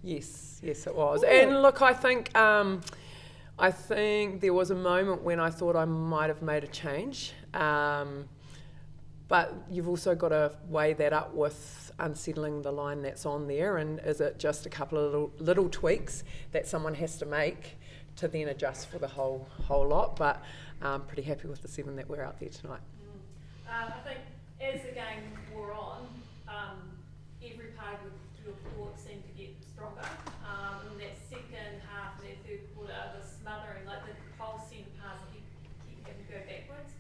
Yes, it was. Ooh. And look, I think there was a moment when I thought I might have made a change, but you've also got to weigh that up with unsettling the line that's on there, and is it just a couple of little tweaks that someone has to make to then adjust for the whole lot? But I'm pretty happy with the 7 that we're out there tonight. I think as the game wore on, every part of your court seemed to get stronger. In that second half, that third quarter, the smothering, like the whole centre pass keep having to go backwards.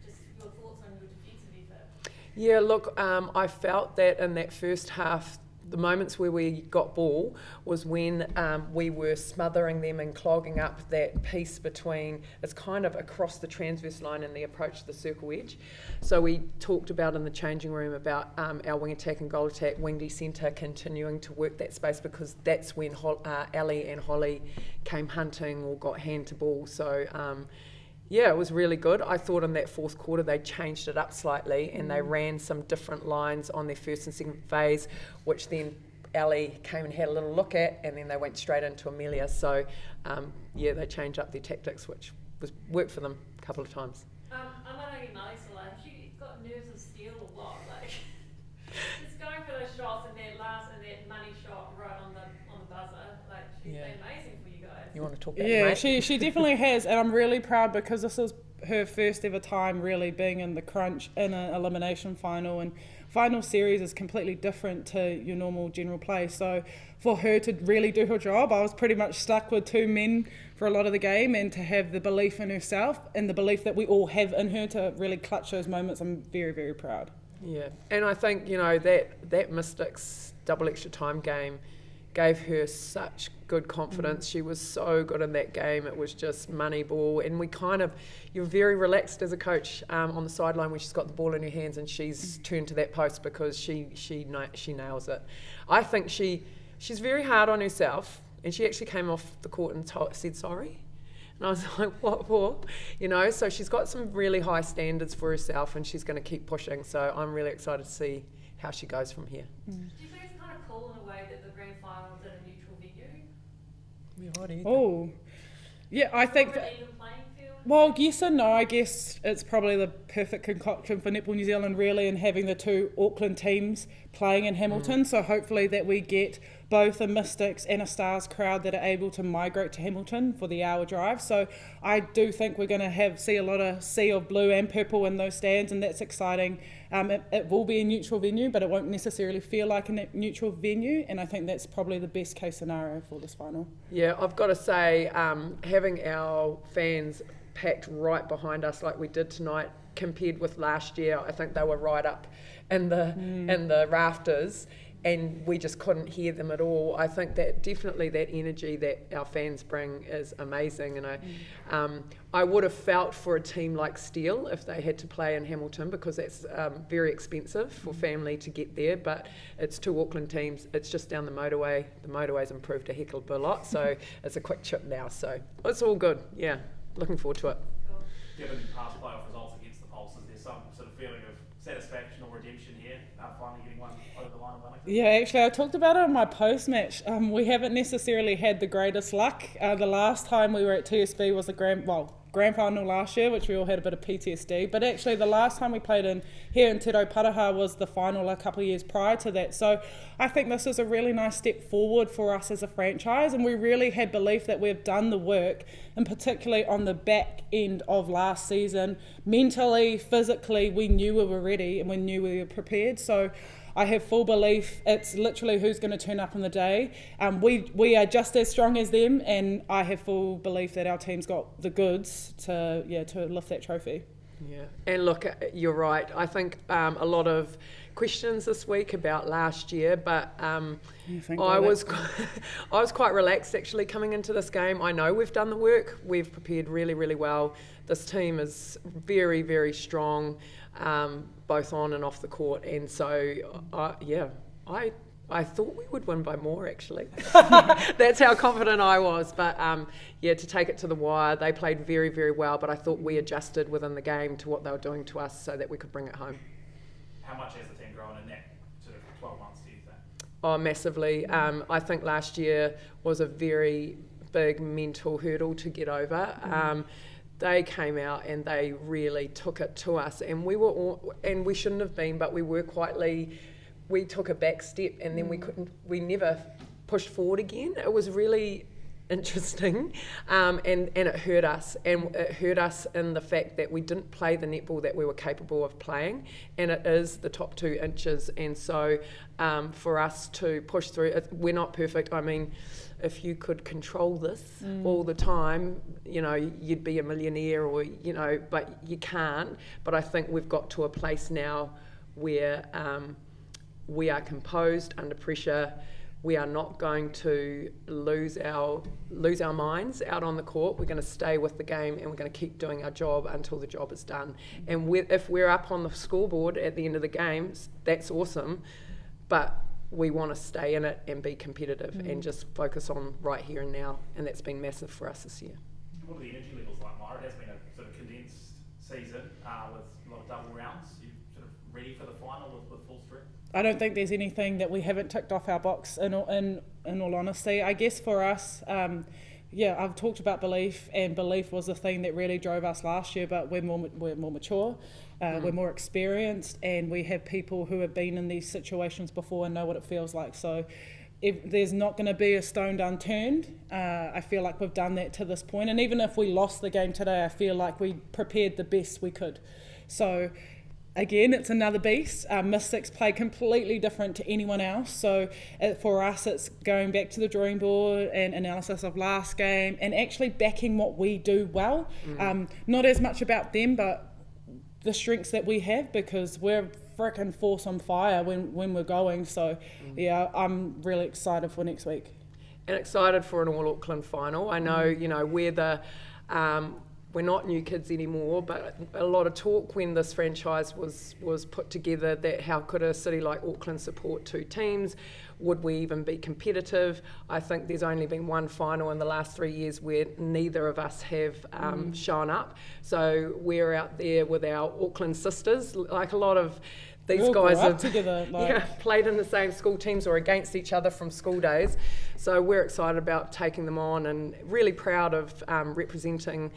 Just your thoughts on your defensive effort. Yeah, look, I felt that in that first half, the moments where we got ball was when we were smothering them and clogging up that piece between, it's kind of across the transverse line and the approach to the circle edge. So we talked about in the changing room about our wing attack and goal attack, wing centre continuing to work that space, because that's when Ali and Holly came hunting or got hand to ball. So it was really good. I thought in that fourth quarter they changed it up slightly and they ran some different lines on their first and second phase, which then Ali came and had a little look at, and then they went straight into Amelia. So they changed up their tactics, which worked for them a couple of times. I'm wondering, she got nerves of steel or what? Like, just going for those shots and that money shot right on the buzzer. Like, she's been amazing for you guys. You want to talk about it, mate? she definitely has, and I'm really proud because this is her first ever time really being in the crunch in an elimination final, and final series is completely different to your normal general play. So for her to really do her job, I was pretty much stuck with 2 men for a lot of the game, and to have the belief in herself and the belief that we all have in her to really clutch those moments, I'm very, very proud. Yeah, and I think, that Mystics double extra time game gave her such good confidence. She was so good in that game. It was just money ball, and you're very relaxed as a coach on the sideline when she's got the ball in her hands and she's turned to that post, because she nails it. I think she's very hard on herself, and she actually came off the court and said sorry. And I was like, what for? So she's got some really high standards for herself, and she's going to keep pushing. So I'm really excited to see how she goes from here. Do you think it's kind of cool in a way that the grand final is at a neutral venue? Yeah, what do you think? Oh, yeah, I think that, well, yes and no. I guess it's probably the perfect concoction for Netball New Zealand, really, and having the 2 Auckland teams playing in Hamilton. So hopefully that we get both a Mystics and a Stars crowd that are able to migrate to Hamilton for the hour drive. So I do think we're going to see a lot of sea of blue and purple in those stands, and that's exciting. It will be a neutral venue, but it won't necessarily feel like a neutral venue, and I think that's probably the best case scenario for this final. Yeah, I've got to say, having our fans packed right behind us like we did tonight, compared with last year, I think they were right up in the rafters, and we just couldn't hear them at all. I think that definitely that energy that our fans bring is amazing, and I would have felt for a team like Steel if they had to play in Hamilton, because that's very expensive for family to get there, but it's 2 Auckland teams, it's just down the motorway. The motorway's improved a heck of a lot, so it's a quick trip now, so it's all good. Yeah, looking forward to it. Given past playoff results against the Pulse, is there some sort of feeling of satisfaction or redemption here, finally getting one over the line in Wellington? Yeah, actually I talked about it on my post-match. We haven't necessarily had the greatest luck. The last time we were at TSB was the grand final last year, which we all had a bit of PTSD, but actually the last time we played here in Te Rauparaha was the final a couple of years prior to that. So I think this is a really nice step forward for us as a franchise, and we really had belief that we've done the work, and particularly on the back end of last season, mentally, physically, we knew we were ready and we knew we were prepared. So I have full belief it's literally who's going to turn up on the day. We are just as strong as them, and I have full belief that our team's got the goods to lift that trophy. Yeah, and look, you're right. I think a lot of questions this week about last year, but I was quite relaxed actually coming into this game. I know we've done the work. We've prepared really, really well. This team is very, very strong, both on and off the court, and so I thought we would win by more, actually. That's how confident I was. But, to take it to the wire, they played very, very well, but I thought we adjusted within the game to what they were doing to us so that we could bring it home. How much has the team grown in that sort of 12 months, do you think? Oh, massively. I think last year was a very big mental hurdle to get over. They came out and they really took it to us, and and we shouldn't have been, but we were we took a back step, and then we never pushed forward again. It was really interesting, and it hurt us, and it hurt us in the fact that we didn't play the netball that we were capable of playing, and it is the top 2 inches, and so for us to push through, we're not perfect. I mean, if you could control this all the time, you know, you'd be a millionaire, or, you know, but you can't. But I think we've got to a place now where we are composed under pressure. We are not going to lose our minds out on the court. We're going to stay with the game, and we're going to keep doing our job until the job is done. And if we're up on the scoreboard at the end of the games, that's awesome. But we want to stay in it and be competitive and just focus on right here and now. And that's been massive for us this year. What are the energy levels like, Maia? It has been a sort of condensed season with a lot of double rounds. You sort of ready for the final with full strength? I don't think there's anything that we haven't ticked off our box, in all honesty. I guess for us, I've talked about belief, and belief was the thing that really drove us last year, but we're more mature, we're more experienced, and we have people who have been in these situations before and know what it feels like. So if there's not going to be a stone unturned, I feel like we've done that to this point. And even if we lost the game today, I feel like we prepared the best we could. So again, it's another beast. Mystics play completely different to anyone else. So for us, it's going back to the drawing board and analysis of last game and actually backing what we do well. Not as much about them, but the strengths that we have, because we're frickin' force on fire when we're going. So yeah, I'm really excited for next week. And excited for an All Auckland final. I know, you know, we're not new kids anymore, but a lot of talk when this franchise was put together that how could a city like Auckland support 2 teams? Would we even be competitive? I think there's only been one final in the last 3 years where neither of us have shown up. So we're out there with our Auckland sisters, like a lot of these guys have together, played in the same school teams or against each other from school days. So we're excited about taking them on and really proud of representing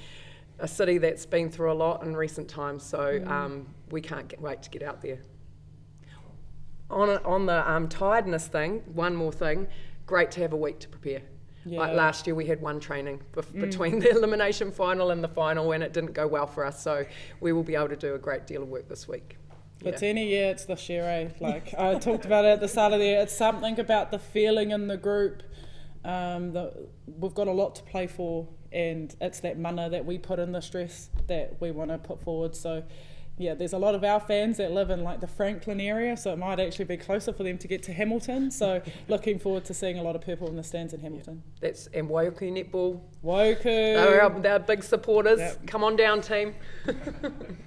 a city that's been through a lot in recent times. So we can't wait to get out there. On the tiredness thing, one more thing, great to have a week to prepare. Yeah. Like last year we had one training between the elimination final and the final, and it didn't go well for us, so we will be able to do a great deal of work this week. It's any year, it's this year, eh? Like I talked about it at the start of the year, it's something about the feeling in the group. We've got a lot to play for, and it's that mana that we put in the stress that we want to put forward. So yeah, there's a lot of our fans that live in like the Franklin area, so it might actually be closer for them to get to Hamilton. So looking forward to seeing a lot of people in the stands in Hamilton. And Waiuku Netball. Waiuku. They're big supporters. Yep. Come on down, team.